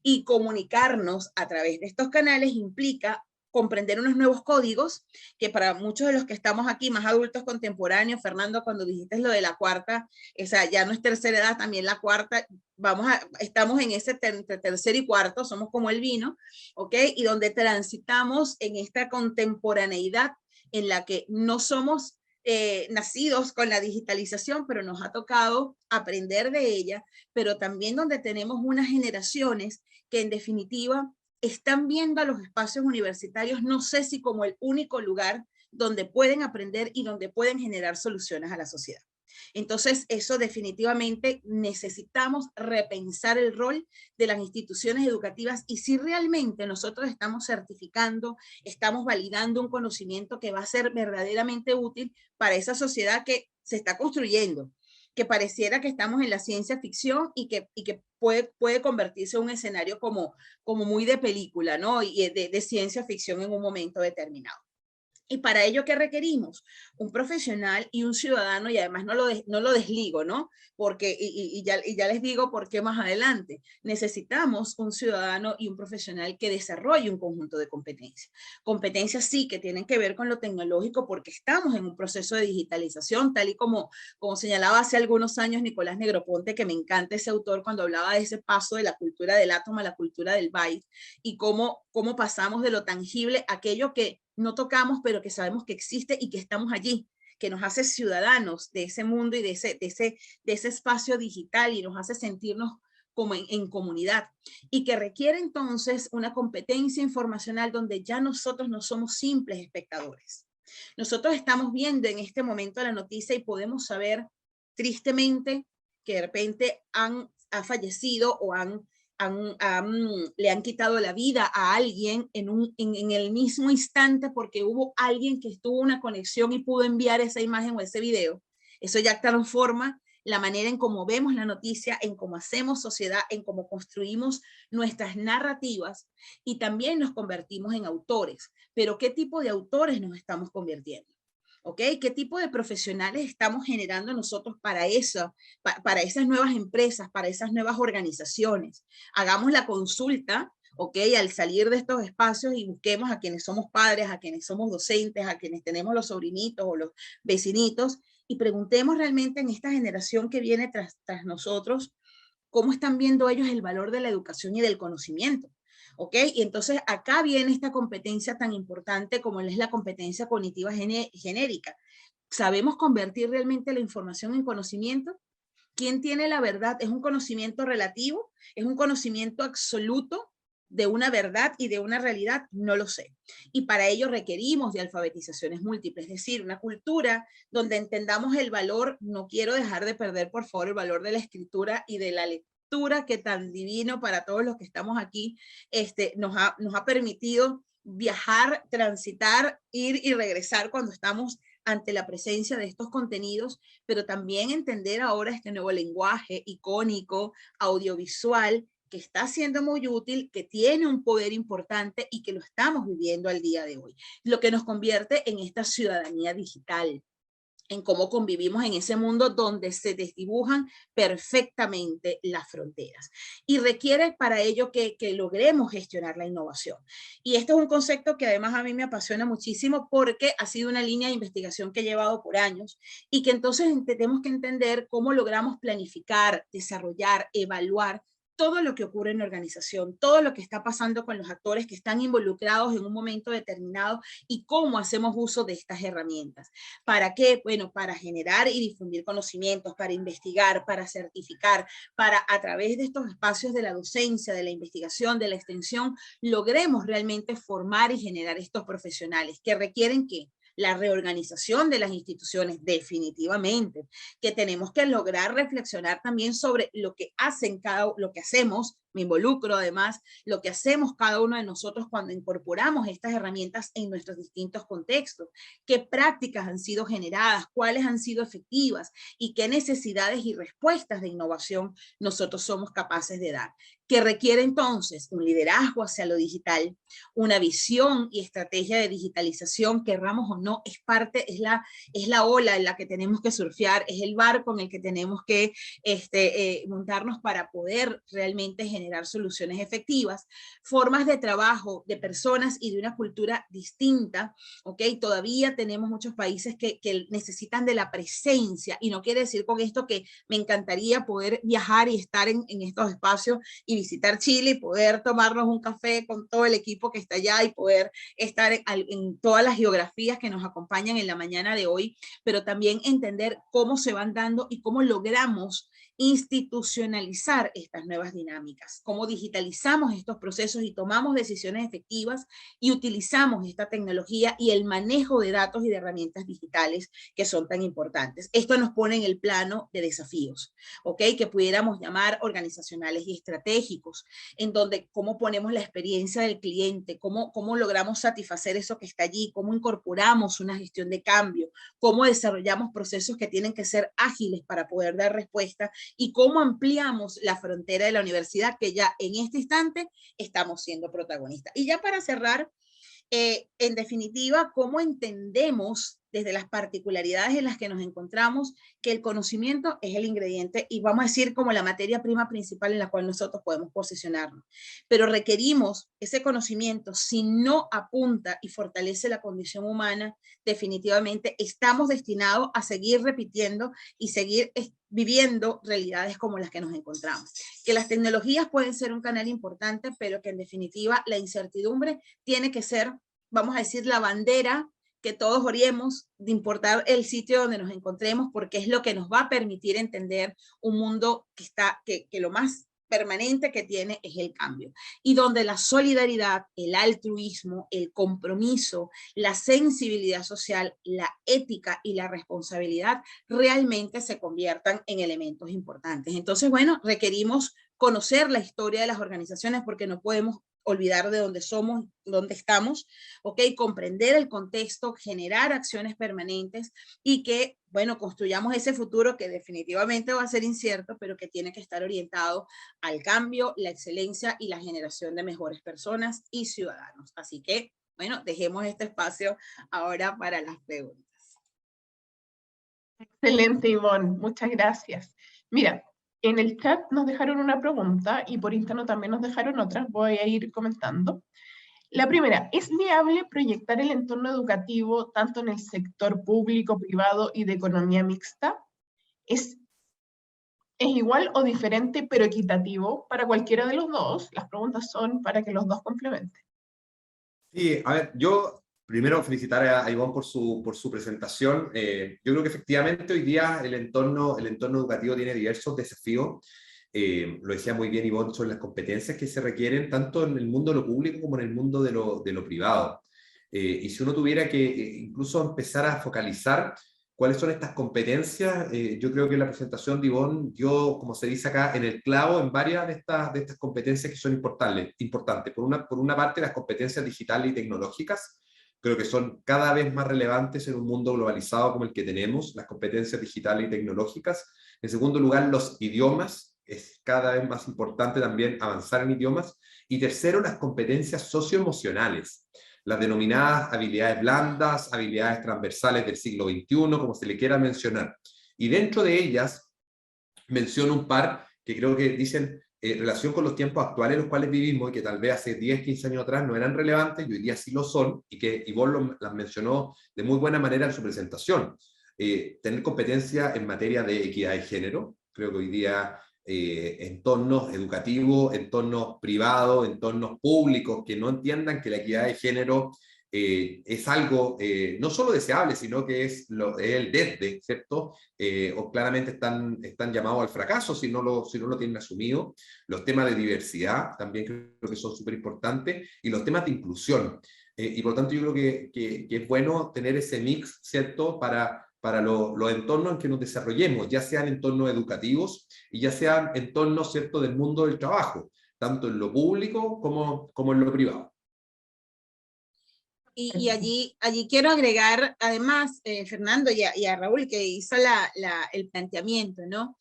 Y comunicarnos a través de estos canales implica comprender unos nuevos códigos que para muchos de los que estamos aquí, más adultos contemporáneos, Fernando, cuando dijiste lo de la cuarta, esa ya no es tercera edad, también la cuarta, estamos en ese tercer y cuarto, somos como el vino, ¿ok? Y donde transitamos en esta contemporaneidad en la que no somos nacidos con la digitalización, pero nos ha tocado aprender de ella, pero también donde tenemos unas generaciones que en definitiva están viendo a los espacios universitarios, no sé si como el único lugar donde pueden aprender y donde pueden generar soluciones a la sociedad. Entonces, eso definitivamente necesitamos repensar el rol de las instituciones educativas y si realmente nosotros estamos certificando, estamos validando un conocimiento que va a ser verdaderamente útil para esa sociedad que se está construyendo, que pareciera que estamos en la ciencia ficción y que puede convertirse en un escenario como muy de película, ¿no? Y de ciencia ficción en un momento determinado. Y para ello, ¿qué requerimos? Un profesional y un ciudadano, y además no lo desligo, ¿no? Porque, y ya les digo por qué más adelante. Necesitamos un ciudadano y un profesional que desarrolle un conjunto de competencias. Competencias sí que tienen que ver con lo tecnológico porque estamos en un proceso de digitalización, tal y como señalaba hace algunos años Nicolás Negroponte, que me encanta ese autor cuando hablaba de ese paso de la cultura del átomo a la cultura del byte y cómo pasamos de lo tangible a aquello que no tocamos, pero que sabemos que existe y que estamos allí, que nos hace ciudadanos de ese mundo y de ese espacio digital y nos hace sentirnos como en comunidad y que requiere entonces una competencia informacional donde ya nosotros no somos simples espectadores. Nosotros estamos viendo en este momento la noticia y podemos saber tristemente que de repente ha fallecido o le han quitado la vida a alguien en el mismo instante porque hubo alguien que tuvo una conexión y pudo enviar esa imagen o ese video. Eso ya transforma la manera en cómo vemos la noticia, en cómo hacemos sociedad, en cómo construimos nuestras narrativas y también nos convertimos en autores. Pero ¿qué tipo de autores nos estamos convirtiendo? ¿Ok? ¿Qué tipo de profesionales estamos generando nosotros para eso, para esas nuevas empresas, para esas nuevas organizaciones? Hagamos la consulta, ¿ok? Al salir de estos espacios y busquemos a quienes somos padres, a quienes somos docentes, a quienes tenemos los sobrinitos o los vecinitos y preguntemos realmente en esta generación que viene tras nosotros, ¿cómo están viendo ellos el valor de la educación y del conocimiento? ¿Ok? Y entonces acá viene esta competencia tan importante como es la competencia cognitiva genérica. ¿Sabemos convertir realmente la información en conocimiento? ¿Quién tiene la verdad? ¿Es un conocimiento relativo? ¿Es un conocimiento absoluto de una verdad y de una realidad? No lo sé. Y para ello requerimos de alfabetizaciones múltiples, es decir, una cultura donde entendamos el valor, no quiero dejar de perder, por favor, el valor de la escritura y de la lectura que tan divino para todos los que estamos aquí, nos ha permitido viajar, transitar, ir y regresar cuando estamos ante la presencia de estos contenidos, pero también entender ahora este nuevo lenguaje icónico, audiovisual, que está siendo muy útil, que tiene un poder importante y que lo estamos viviendo al día de hoy, lo que nos convierte en esta ciudadanía digital, en cómo convivimos en ese mundo donde se desdibujan perfectamente las fronteras. Y requiere para ello que logremos gestionar la innovación. Y este es un concepto que además a mí me apasiona muchísimo porque ha sido una línea de investigación que he llevado por años y que entonces tenemos que entender cómo logramos planificar, desarrollar, evaluar todo lo que ocurre en la organización, todo lo que está pasando con los actores que están involucrados en un momento determinado y cómo hacemos uso de estas herramientas. ¿Para qué? Bueno, para generar y difundir conocimientos, para investigar, para certificar, para a través de estos espacios de la docencia, de la investigación, de la extensión, logremos realmente formar y generar estos profesionales que requieren ¿qué? La reorganización de las instituciones, definitivamente, que tenemos que lograr reflexionar también sobre lo que hacemos, me involucro además, lo que hacemos cada uno de nosotros cuando incorporamos estas herramientas en nuestros distintos contextos, qué prácticas han sido generadas, cuáles han sido efectivas y qué necesidades y respuestas de innovación nosotros somos capaces de dar, que requiere entonces un liderazgo hacia lo digital, una visión y estrategia de digitalización, querramos o no, es la ola en la que tenemos que surfear, es el barco en el que tenemos que montarnos para poder realmente generar soluciones efectivas, formas de trabajo de personas y de una cultura distinta, ¿ok? Todavía tenemos muchos países que necesitan de la presencia y no quiere decir con esto que me encantaría poder viajar y estar en estos espacios y visitar Chile y poder tomarnos un café con todo el equipo que está allá y poder estar en todas las geografías que nos acompañan en la mañana de hoy, pero también entender cómo se van dando y cómo logramos institucionalizar estas nuevas dinámicas, cómo digitalizamos estos procesos y tomamos decisiones efectivas y utilizamos esta tecnología y el manejo de datos y de herramientas digitales que son tan importantes. Esto nos pone en el plano de desafíos, ¿ok? Que pudiéramos llamar organizacionales y estratégicos, en donde cómo ponemos la experiencia del cliente, cómo logramos satisfacer eso que está allí, cómo incorporamos una gestión de cambio, cómo desarrollamos procesos que tienen que ser ágiles para poder dar respuesta y cómo ampliamos la frontera de la universidad que ya en este instante estamos siendo protagonistas. Y ya para cerrar, en definitiva, cómo entendemos desde las particularidades en las que nos encontramos que el conocimiento es el ingrediente y vamos a decir como la materia prima principal en la cual nosotros podemos posicionarnos. Pero requerimos ese conocimiento, si no apunta y fortalece la condición humana, definitivamente estamos destinados a seguir repitiendo y seguir viviendo realidades como las que nos encontramos. Que las tecnologías pueden ser un canal importante, pero que en definitiva la incertidumbre tiene que ser, vamos a decir, la bandera que todos oremos de importar el sitio donde nos encontremos, porque es lo que nos va a permitir entender un mundo que lo más permanente que tiene es el cambio, y donde la solidaridad, el altruismo, el compromiso, la sensibilidad social, la ética y la responsabilidad realmente se conviertan en elementos importantes. Entonces, bueno, requerimos conocer la historia de las organizaciones porque no podemos olvidar de dónde somos, dónde estamos, ¿ok? Comprender el contexto, generar acciones permanentes y que, bueno, construyamos ese futuro que definitivamente va a ser incierto, pero que tiene que estar orientado al cambio, la excelencia y la generación de mejores personas y ciudadanos. Así que, bueno, dejemos este espacio ahora para las preguntas. Excelente, Ivonne. Muchas gracias. Mira, en el chat nos dejaron una pregunta y por interno también nos dejaron otras. Voy a ir comentando. La primera, ¿es viable proyectar el entorno educativo tanto en el sector público, privado y de economía mixta? ¿Es igual o diferente pero equitativo para cualquiera de los dos? Las preguntas son para que los dos complementen. Sí, a ver, yo primero felicitar a Ivonne por su presentación. Yo creo que efectivamente hoy día el entorno educativo tiene diversos desafíos. Lo decía muy bien Ivonne sobre las competencias que se requieren tanto en el mundo de lo público como en el mundo de lo privado. Y si uno tuviera que incluso empezar a focalizar cuáles son estas competencias, yo creo que la presentación de Ivonne dio, como se dice acá, en el clavo en varias de estas competencias que son importantes. Por una parte, las competencias digitales y tecnológicas, creo que son cada vez más relevantes en un mundo globalizado como el que tenemos, las competencias digitales y tecnológicas. En segundo lugar, los idiomas. es cada vez más importante también avanzar en idiomas. Y tercero, las competencias socioemocionales, las denominadas habilidades blandas, habilidades transversales del siglo XXI, como se le quiera mencionar. Y dentro de ellas menciono un par que creo que dicen relación con los tiempos actuales en los cuales vivimos y que tal vez hace 10, 15 años atrás no eran relevantes y hoy día sí lo son, y que Ivonne las mencionó de muy buena manera en su presentación. Tener competencia en materia de equidad de género. Creo que hoy día entornos educativos, entornos privados, entornos públicos que no entiendan que la equidad de género es algo no solo deseable, sino que es el desde, ¿cierto? O claramente están llamados al fracaso si no lo tienen asumido. Los temas de diversidad también creo que son súper importantes, y los temas de inclusión. Y por lo tanto yo creo que es bueno tener ese mix, ¿cierto? Para los entornos en que nos desarrollemos, ya sean entornos educativos y ya sean entornos, ¿cierto?, del mundo del trabajo, tanto en lo público como en lo privado. Y allí quiero agregar, además, Fernando y a Raúl, que hizo el planteamiento, ¿no?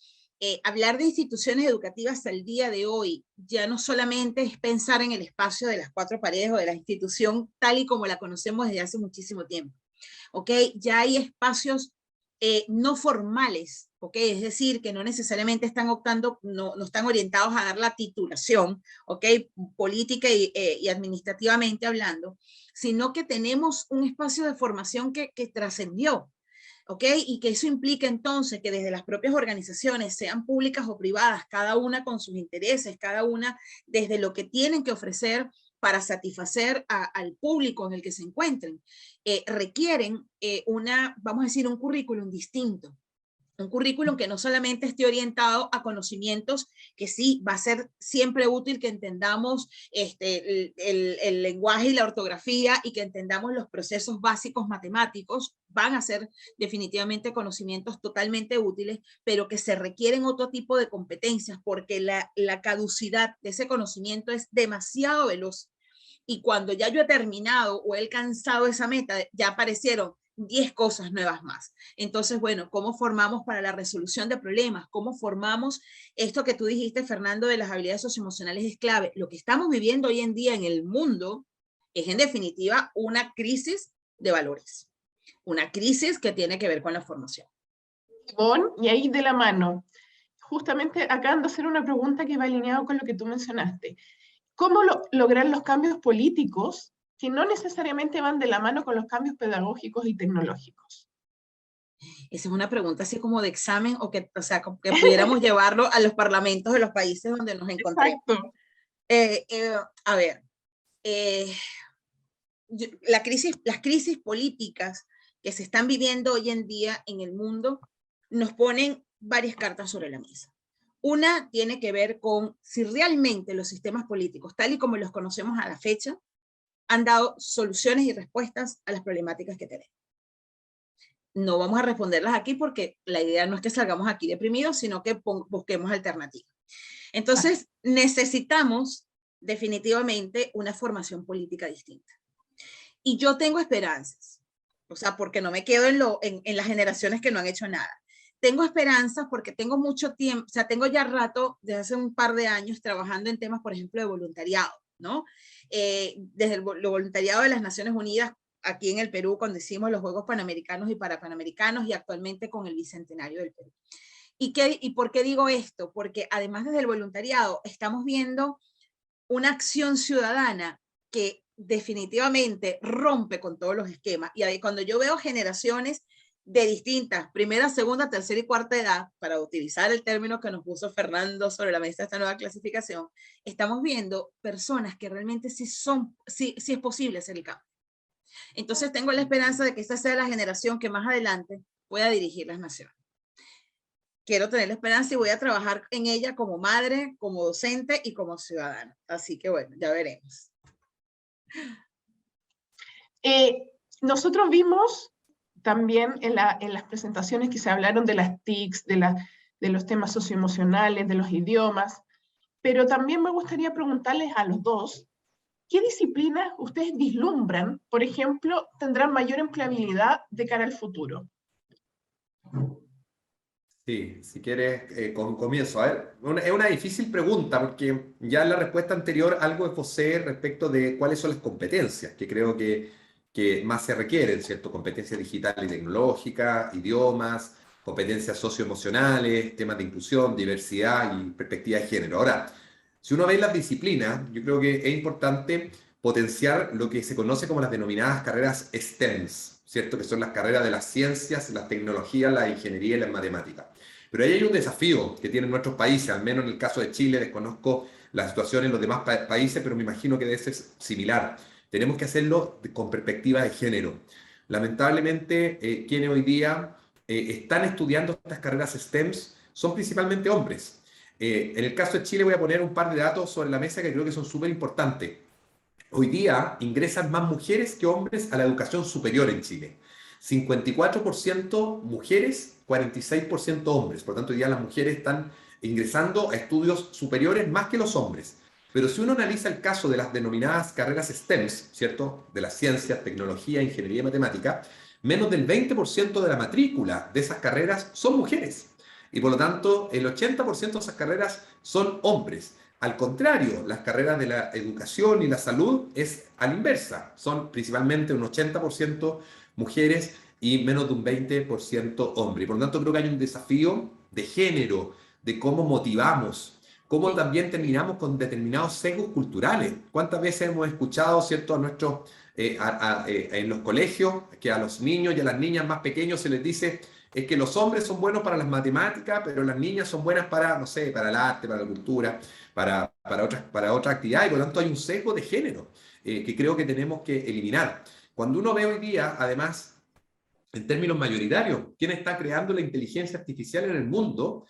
Hablar de instituciones educativas al día de hoy ya no solamente es pensar en el espacio de las cuatro paredes o de la institución tal y como la conocemos desde hace muchísimo tiempo, ¿ok? Ya hay espacios no formales, ¿ok? Es decir, que no necesariamente están optando, no están orientados a dar la titulación, ¿ok? Política y administrativamente hablando, sino que tenemos un espacio de formación que trascendió, ¿ok? Y que eso implica entonces que desde las propias organizaciones, sean públicas o privadas, cada una con sus intereses, cada una desde lo que tienen que ofrecer para satisfacer al público en el que se encuentren, requieren vamos a decir, un currículum distinto. Un currículum que no solamente esté orientado a conocimientos, que sí va a ser siempre útil que entendamos el lenguaje y la ortografía y que entendamos los procesos básicos matemáticos, van a ser definitivamente conocimientos totalmente útiles, pero que se requieren otro tipo de competencias porque la caducidad de ese conocimiento es demasiado veloz. Y cuando ya yo he terminado o he alcanzado esa meta, ya aparecieron 10 cosas nuevas más. Entonces, bueno, ¿cómo formamos para la resolución de problemas? ¿Cómo formamos esto que tú dijiste, Fernando, de las habilidades socioemocionales es clave? Lo que estamos viviendo hoy en día en el mundo es en definitiva una crisis de valores, una crisis que tiene que ver con la formación. Ivonne, y ahí de la mano, justamente acaban de hacer una pregunta que va alineado con lo que tú mencionaste. ¿Cómo lograr los cambios políticos que no necesariamente van de la mano con los cambios pedagógicos y tecnológicos? Esa es una pregunta así como de examen, o sea, que pudiéramos llevarlo a los parlamentos de los países donde nos encontremos. Exacto. A ver, las crisis políticas que se están viviendo hoy en día en el mundo nos ponen varias cartas sobre la mesa. Una tiene que ver con si realmente los sistemas políticos, tal y como los conocemos a la fecha, han dado soluciones y respuestas a las problemáticas que tenemos. No vamos a responderlas aquí porque la idea no es que salgamos aquí deprimidos, sino que busquemos alternativas. Entonces, necesitamos definitivamente una formación política distinta. Y yo tengo esperanzas, o sea, porque no me quedo en las generaciones que no han hecho nada. Tengo esperanzas porque tengo mucho tiempo, o sea, tengo ya rato, desde hace un par de años, trabajando en temas, por ejemplo, de voluntariado, ¿no? Desde el voluntariado de las Naciones Unidas, aquí en el Perú, cuando hicimos los Juegos Panamericanos y Parapanamericanos, y actualmente con el Bicentenario del Perú. ¿Y por qué digo esto? Porque además desde el voluntariado estamos viendo una acción ciudadana que definitivamente rompe con todos los esquemas. Y ahí, cuando yo veo generaciones de distintas, primera, segunda, tercera y cuarta edad, para utilizar el término que nos puso Fernando sobre la mesa de esta nueva clasificación, estamos viendo personas que realmente sí es posible hacer el cambio. Entonces tengo la esperanza de que esta sea la generación que más adelante pueda dirigir las naciones. Quiero tener la esperanza y voy a trabajar en ella como madre, como docente y como ciudadana. Así que bueno, ya veremos. Nosotros vimos también en las presentaciones que se hablaron de las TICs, de los temas socioemocionales, de los idiomas, pero también me gustaría preguntarles a los dos, ¿qué disciplinas ustedes vislumbran, por ejemplo, tendrán mayor empleabilidad de cara al futuro? Sí, si quieres, comienzo. A ver, es una difícil pregunta porque ya en la respuesta anterior algo esbocé respecto de cuáles son las competencias que creo que más se requieren, ¿cierto? Competencias digitales y tecnológicas, idiomas, competencias socioemocionales, temas de inclusión, diversidad y perspectiva de género. Ahora, si uno ve las disciplinas, yo creo que es importante potenciar lo que se conoce como las denominadas carreras STEMs, ¿cierto? Que son las carreras de las ciencias, las tecnologías, la ingeniería y las matemáticas. Pero ahí hay un desafío que tienen nuestros países, al menos en el caso de Chile, desconozco la situación en los demás países, pero me imagino que debe ser similar. Tenemos que hacerlo con perspectiva de género. Lamentablemente, quienes hoy día están estudiando estas carreras STEMs son principalmente hombres. En el caso de Chile voy a poner un par de datos sobre la mesa que creo que son súper importantes. Hoy día ingresan más mujeres que hombres a la educación superior en Chile. 54% mujeres, 46% hombres. Por lo tanto, hoy día las mujeres están ingresando a estudios superiores más que los hombres. Pero si uno analiza el caso de las denominadas carreras STEMs, ¿cierto? De las ciencias, tecnología, ingeniería y matemática, menos del 20% de la matrícula de esas carreras son mujeres. Y por lo tanto, el 80% de esas carreras son hombres. Al contrario, las carreras de la educación y la salud es a la inversa. Son principalmente un 80% mujeres y menos de un 20% hombres. Por lo tanto, creo que hay un desafío de género, de cómo motivamos, cómo también terminamos con determinados sesgos culturales. ¿Cuántas veces hemos escuchado, cierto, a nuestros, en los colegios, que a los niños y a las niñas más pequeños se les dice es que los hombres son buenos para las matemáticas, pero las niñas son buenas para, no sé, para el arte, para la cultura, para otras actividades, y por lo tanto hay un sesgo de género que creo que tenemos que eliminar. Cuando uno ve hoy día, además, en términos mayoritarios, quién está creando la inteligencia artificial en el mundo,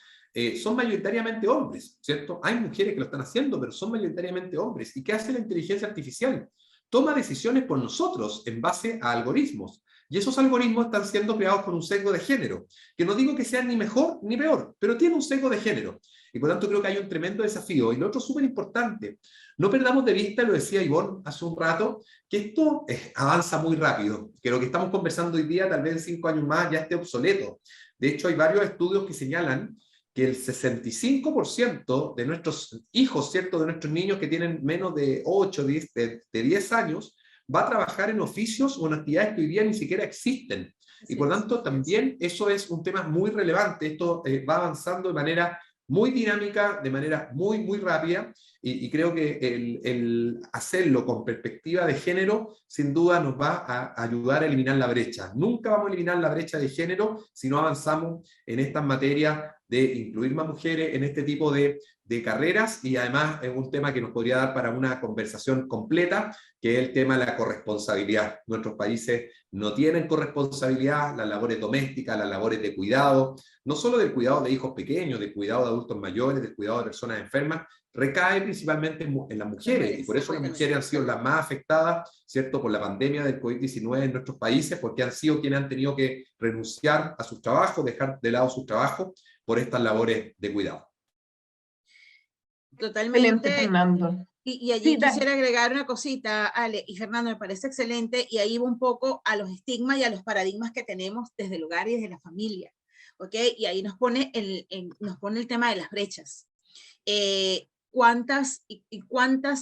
son mayoritariamente hombres, ¿cierto? Hay mujeres que lo están haciendo, pero son mayoritariamente hombres. ¿Y qué hace la inteligencia artificial? Toma decisiones por nosotros en base a algoritmos. Y esos algoritmos están siendo creados con un sesgo de género, que no digo que sean ni mejor ni peor, pero tiene un sesgo de género. Y por tanto creo que hay un tremendo desafío. Y lo otro súper importante, no perdamos de vista, lo decía Ivonne hace un rato, que esto avanza muy rápido, que lo que estamos conversando hoy día, tal vez en 5 años más, ya esté obsoleto. De hecho, hay varios estudios que señalan que el 65% de nuestros hijos, ¿cierto? De nuestros niños que tienen menos de 8, de 10 años, va a trabajar en oficios o en actividades que hoy día ni siquiera existen. Y por tanto, también eso es un tema muy relevante. Esto va avanzando de manera muy dinámica, de manera muy, muy rápida, y creo que el hacerlo con perspectiva de género, sin duda nos va a ayudar a eliminar la brecha. Nunca vamos a eliminar la brecha de género si no avanzamos en estas materias de incluir más mujeres en este tipo de carreras, y además es un tema que nos podría dar para una conversación completa, que es el tema de la corresponsabilidad. Nuestros países no tienen corresponsabilidad, las labores domésticas, las labores de cuidado, no solo del cuidado de hijos pequeños, del cuidado de adultos mayores, del cuidado de personas enfermas, recae principalmente en las mujeres, y por eso las mujeres han sido las más afectadas, ¿cierto?, por la pandemia del COVID-19 en nuestros países, porque han sido quienes han tenido que renunciar a sus trabajos, dejar de lado sus trabajos por estas labores de cuidado. Totalmente. Excelente, Fernando. Y allí quisiera agregar una cosita, Ale y Fernando, me parece excelente, y ahí va un poco a los estigmas y a los paradigmas que tenemos desde el hogar y desde la familia, ¿ok? Y ahí nos pone el tema de las brechas. ¿Cuántas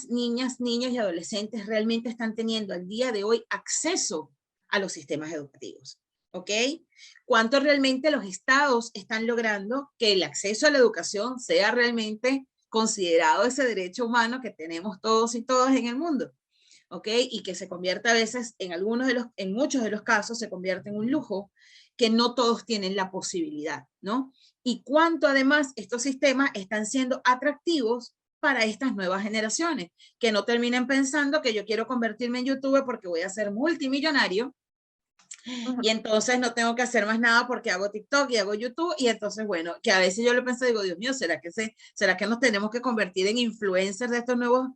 niñas, niños y adolescentes realmente están teniendo al día de hoy acceso a los sistemas educativos? ¿Ok? ¿Cuánto realmente los estados están logrando que el acceso a la educación sea realmente considerado ese derecho humano que tenemos todos y todas en el mundo? ¿Ok? Y que se convierta a veces, en muchos de los casos, se convierte en un lujo que no todos tienen la posibilidad, ¿no? Y cuánto además estos sistemas están siendo atractivos para estas nuevas generaciones, que no terminen pensando que yo quiero convertirme en youtuber porque voy a ser multimillonario, y entonces no tengo que hacer más nada porque hago TikTok y hago YouTube, y entonces, bueno, que a veces yo lo pienso y digo, Dios mío, ¿será que nos tenemos que convertir en influencers de estos nuevos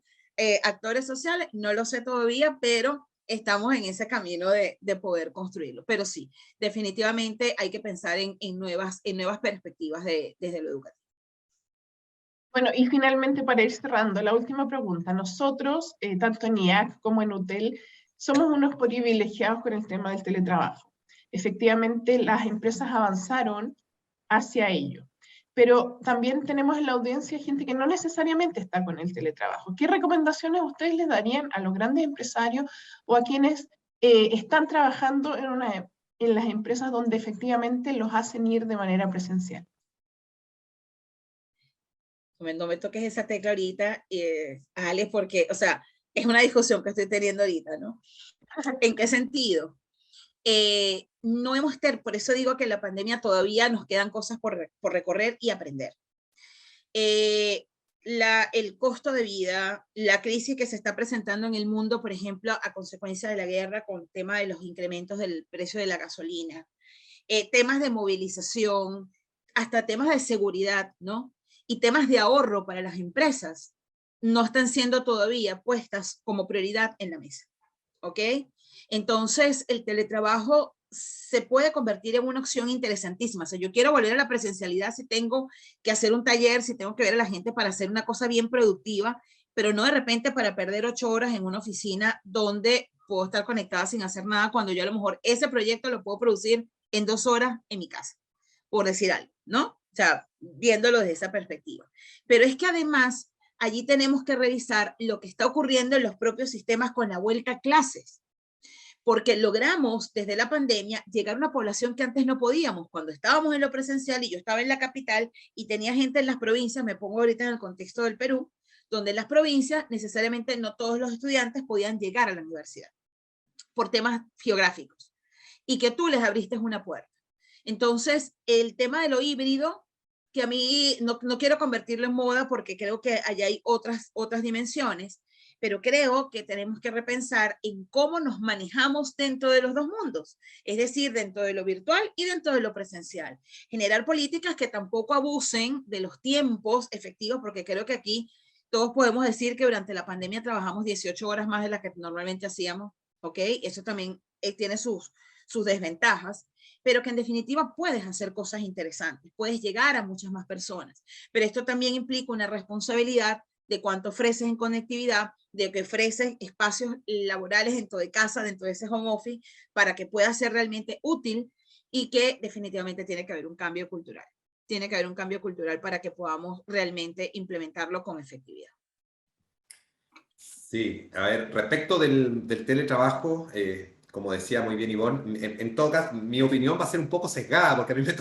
actores sociales? No lo sé todavía, pero estamos en ese camino de poder construirlo. Pero sí, definitivamente hay que pensar en nuevas perspectivas desde lo educativo. Bueno, y finalmente, para ir cerrando, la última pregunta. Nosotros, tanto en IAC como en UTEL, somos unos privilegiados con el tema del teletrabajo. Efectivamente, las empresas avanzaron hacia ello. Pero también tenemos en la audiencia gente que no necesariamente está con el teletrabajo. ¿Qué recomendaciones ustedes les darían a los grandes empresarios o a quienes están trabajando en las empresas donde efectivamente los hacen ir de manera presencial? No me toques esa tecla ahorita, Ale, porque, o sea, es una discusión que estoy teniendo ahorita, ¿no? ¿En qué sentido? No hemos por eso digo que en la pandemia todavía nos quedan cosas por recorrer y aprender. El costo de vida, la crisis que se está presentando en el mundo, por ejemplo, a consecuencia de la guerra, con el tema de los incrementos del precio de la gasolina, temas de movilización, hasta temas de seguridad, ¿no? Y temas de ahorro para las empresas, no están siendo todavía puestas como prioridad en la mesa, ¿ok? Entonces, el teletrabajo se puede convertir en una opción interesantísima. O sea, yo quiero volver a la presencialidad si tengo que hacer un taller, si tengo que ver a la gente para hacer una cosa bien productiva, pero no de repente para perder 8 horas en una oficina donde puedo estar conectada sin hacer nada, cuando yo a lo mejor ese proyecto lo puedo producir en 2 horas en mi casa, por decir algo, ¿no? O sea, viéndolo desde esa perspectiva. Pero es que además allí tenemos que revisar lo que está ocurriendo en los propios sistemas con la vuelta a clases, porque logramos desde la pandemia llegar a una población que antes no podíamos. Cuando estábamos en lo presencial y yo estaba en la capital y tenía gente en las provincias, me pongo ahorita en el contexto del Perú, donde en las provincias necesariamente no todos los estudiantes podían llegar a la universidad por temas geográficos y que tú les abriste una puerta. Entonces, el tema de lo híbrido, que a mí no quiero convertirlo en moda porque creo que allá hay otras dimensiones, pero creo que tenemos que repensar en cómo nos manejamos dentro de los dos mundos, es decir, dentro de lo virtual y dentro de lo presencial. Generar políticas que tampoco abusen de los tiempos efectivos, porque creo que aquí todos podemos decir que durante la pandemia trabajamos 18 horas más de las que normalmente hacíamos, ¿ok? Eso también tiene sus desventajas, pero que en definitiva puedes hacer cosas interesantes, puedes llegar a muchas más personas, pero esto también implica una responsabilidad de cuánto ofreces en conectividad, de que ofreces espacios laborales dentro de casa, dentro de ese home office, para que pueda ser realmente útil y que definitivamente tiene que haber un cambio cultural. Tiene que haber un cambio cultural para que podamos realmente implementarlo con efectividad. Sí, a ver, respecto del teletrabajo, como decía muy bien Ivonne, en todo caso, mi opinión va a ser un poco sesgada, porque a mí me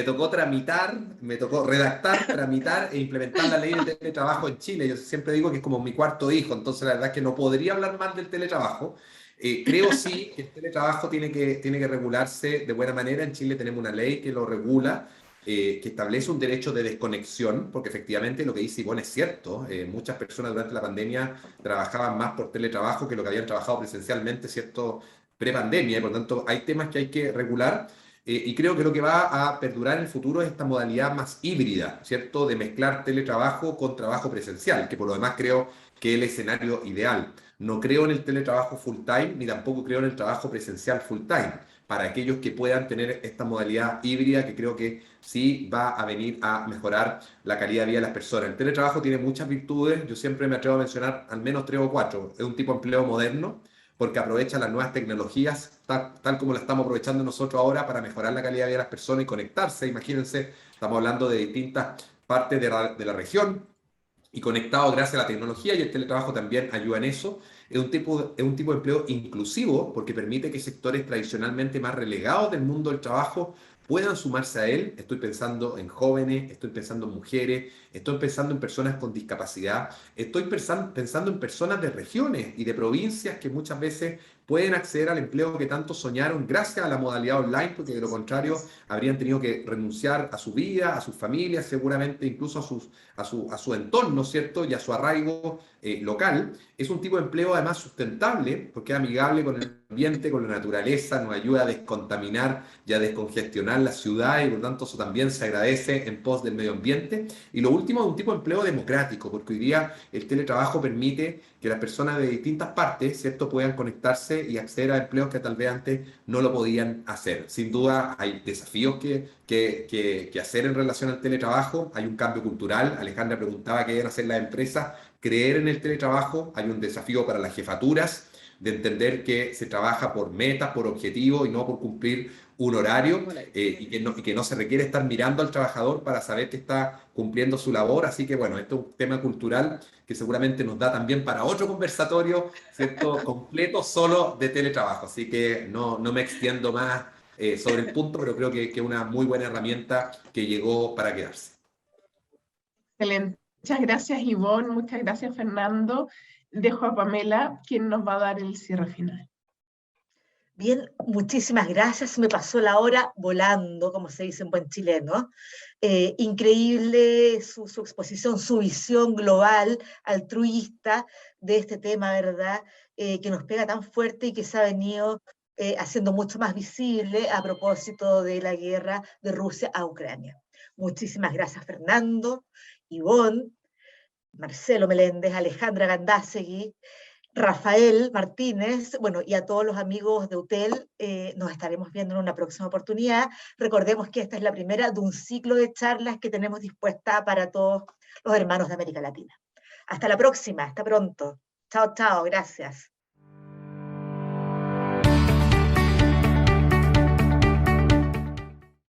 tocó redactar, tramitar e implementar la ley de teletrabajo en Chile. Yo siempre digo que es como mi cuarto hijo, entonces la verdad es que no podría hablar mal del teletrabajo. Creo sí que el teletrabajo tiene que regularse de buena manera. En Chile tenemos una ley que lo regula, que establece un derecho de desconexión, porque efectivamente lo que dice Ivonne es cierto. Muchas personas durante la pandemia trabajaban más por teletrabajo que lo que habían trabajado presencialmente, ¿cierto? Pre-pandemia, y por tanto hay temas que hay que regular. Y creo que lo que va a perdurar en el futuro es esta modalidad más híbrida, ¿cierto? De mezclar teletrabajo con trabajo presencial, que por lo demás creo que es el escenario ideal. No creo en el teletrabajo full time, ni tampoco creo en el trabajo presencial full time, para aquellos que puedan tener esta modalidad híbrida, que creo que sí va a venir a mejorar la calidad de vida de las personas. El teletrabajo tiene muchas virtudes, yo siempre me atrevo a mencionar al menos 3 o 4. Es un tipo de empleo moderno, porque aprovecha las nuevas tecnologías, tal como la estamos aprovechando nosotros ahora para mejorar la calidad de vida de las personas y conectarse. Imagínense, estamos hablando de distintas partes de la región y conectados gracias a la tecnología, y el teletrabajo también ayuda en eso. Es un tipo de empleo inclusivo, porque permite que sectores tradicionalmente más relegados del mundo del trabajo puedan sumarse a él. Estoy pensando en jóvenes, estoy pensando en mujeres, estoy pensando en personas con discapacidad, estoy pensando en personas de regiones y de provincias que muchas veces pueden acceder al empleo que tanto soñaron gracias a la modalidad online, porque de lo contrario habrían tenido que renunciar a su vida, a sus familias, seguramente incluso a su entorno, ¿cierto? Y a su arraigo local. Es un tipo de empleo además sustentable, porque es amigable con el ambiente, con la naturaleza, nos ayuda a descontaminar y a descongestionar la ciudad, y por tanto eso también se agradece en pos del medio ambiente. Y lo último es un tipo de empleo democrático, porque hoy día el teletrabajo permite que las personas de distintas partes, ¿cierto?, puedan conectarse y acceder a empleos que tal vez antes no lo podían hacer. Sin duda hay desafíos que hacer en relación al teletrabajo. Hay un cambio cultural. Alejandra preguntaba qué deben hacer las empresas. Creer en el teletrabajo. Hay un desafío para las jefaturas, de entender que se trabaja por metas, por objetivos y no por cumplir un horario y que no se requiere estar mirando al trabajador para saber que está cumpliendo su labor. Así que bueno, esto es un tema cultural que seguramente nos da también para otro conversatorio, ¿cierto? Completo solo de teletrabajo. Así que no me extiendo más sobre el punto, pero creo que es una muy buena herramienta que llegó para quedarse. Excelente. Muchas gracias, Ivonne. Muchas gracias, Fernando. Dejo a Pamela, quien nos va a dar el cierre final. Bien, muchísimas gracias. Me pasó la hora volando, como se dice en buen chileno. Increíble su exposición, su visión global, altruista de este tema, ¿verdad? Que nos pega tan fuerte y que se ha venido haciendo mucho más visible a propósito de la guerra de Rusia a Ucrania. Muchísimas gracias, Fernando, Ivonne, Marcelo Meléndez, Alejandra Gandásegui, Rafael Martínez, bueno, y a todos los amigos de UTEL, nos estaremos viendo en una próxima oportunidad. Recordemos que esta es la primera de un ciclo de charlas que tenemos dispuesta para todos los hermanos de América Latina. Hasta la próxima, hasta pronto. Chao, chao, gracias.